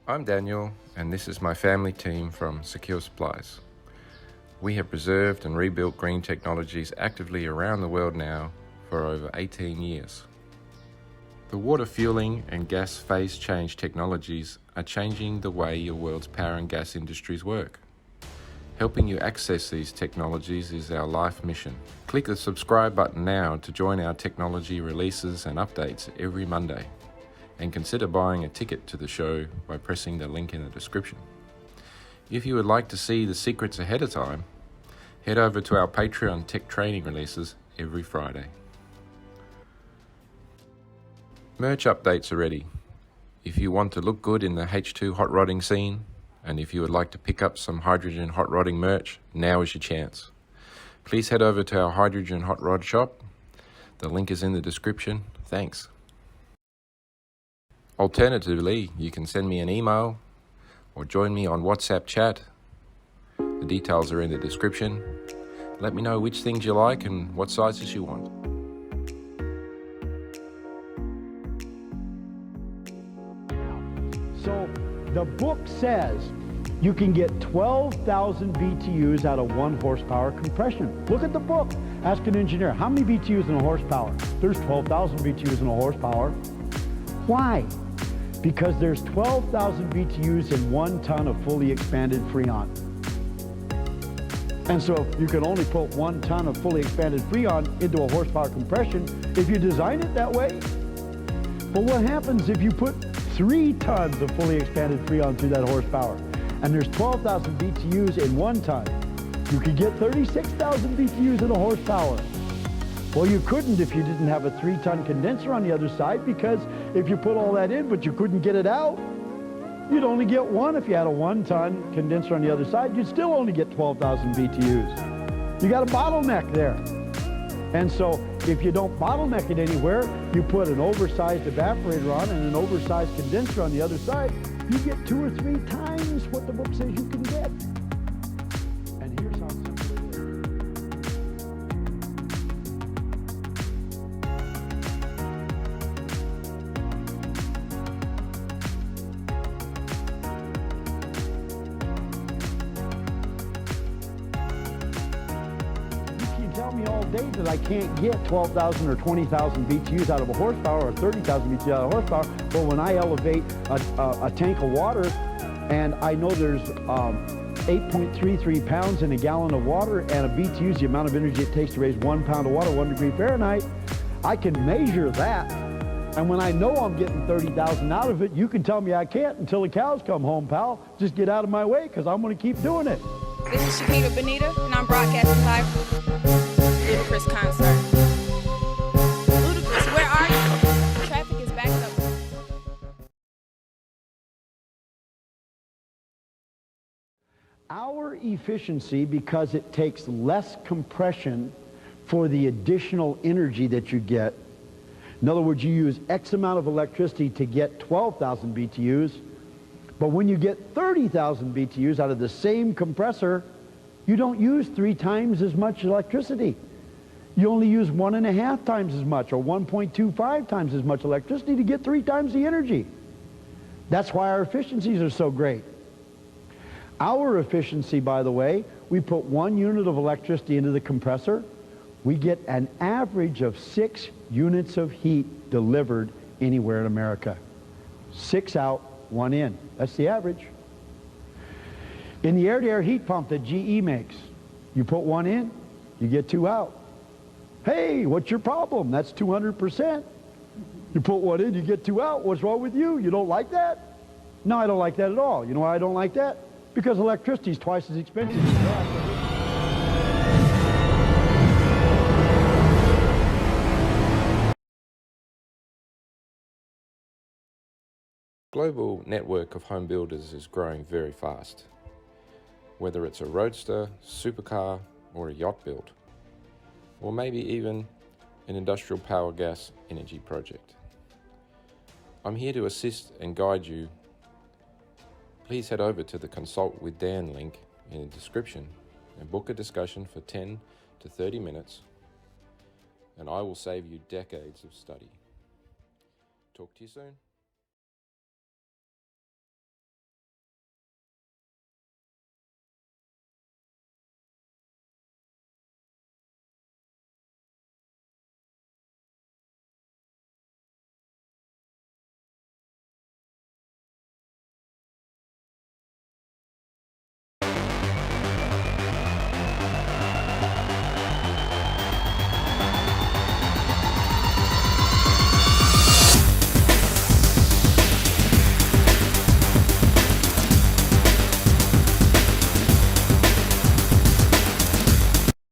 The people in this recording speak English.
I'm Daniel, and this is my family team from Secure Supplies. We have preserved and rebuilt green technologies actively around the world now for over 18 years. The water fueling and gas phase change technologies are changing the way your world's power and gas industries work. Helping you access these technologies is our life mission. Click the subscribe button now to join our technology releases and updates every Monday. And consider buying a ticket to the show by pressing the link in the description. If you would like to see the secrets ahead of time, head over to our Patreon tech training releases every Friday. Merch updates are ready. If you want to look good in the H2 hot rodding scene, and if you would like to pick up some hydrogen hot rodding merch, now is your chance. Please head over to our hydrogen hot rod shop. The link is in the description. Thanks. Alternatively, you can send me an email or join me on WhatsApp chat. The details are in the description. Let me know which things you like and what sizes you want. So the book says you can get 12,000 BTUs out of 1 horsepower compression. Look at the book. Ask an engineer, how many BTUs in a horsepower? There's 12,000 BTUs in a horsepower. Why? Because there's 12,000 BTUs in 1 ton of fully expanded Freon. And so you can only put 1 ton of fully expanded Freon into a horsepower compression if you design it that way. But what happens if you put 3 tons of fully expanded Freon through that horsepower? And there's 12,000 BTUs in 1 ton. You could get 36,000 BTUs in a horsepower. Well, you couldn't if you didn't have a 3-ton condenser on the other side, because if you put all that in but you couldn't get it out, you'd only get 1. If you had a 1-ton condenser on the other side, you'd still only get 12,000 BTUs. You got a bottleneck there. And so if you don't bottleneck it anywhere, you put an oversized evaporator on and an oversized condenser on the other side, you get 2 or 3 times what the book says you can get. And here's how simple it is. You can tell me all day that I can't get 12,000 or 20,000 BTUs out of a horsepower or 30,000 BTUs out of a horsepower, but when I elevate a tank of water and I know there's 8.33 pounds in a gallon of water, and a BTU is the amount of energy it takes to raise 1 pound of water 1 degree Fahrenheit, I can measure that. And when I know I'm getting 30,000 out of it, you can tell me I can't until the cows come home, pal. Just get out of my way, because I'm going to keep doing it. This is Shakita Benita, and I'm broadcasting live from Ludacris concert. Ludacris, where are you? Traffic is backed up. Our efficiency, because it takes less compression for the additional energy that you get. In other words, you use X amount of electricity to get 12,000 BTUs, but when you get 30,000 BTUs out of the same compressor, you don't use 3 times as much electricity. You only use 1.5 times as much, or 1.25 times as much electricity to get 3 times the energy. That's why our efficiencies are so great. Our efficiency, by the way, we put 1 unit of electricity into the compressor, we get an average of 6 units of heat delivered anywhere in America. 6 out, 1 in. That's the average. In the air-to-air heat pump that GE makes, you put 1 in, you get 2 out. Hey, what's your problem? That's 200%. You put 1 in, you get 2 out. What's wrong with you? You don't like that? No, I don't like that at all. You know why I don't like that? Because electricity is twice as expensive as gas. Global network of home builders is growing very fast. Whether it's a roadster, supercar, or a yacht build, or maybe even an industrial power gas energy project. I'm here to assist and guide you. Please head over to the Consult with Dan link in the description and book a discussion for 10 to 30 minutes, and I will save you decades of study. Talk to you soon.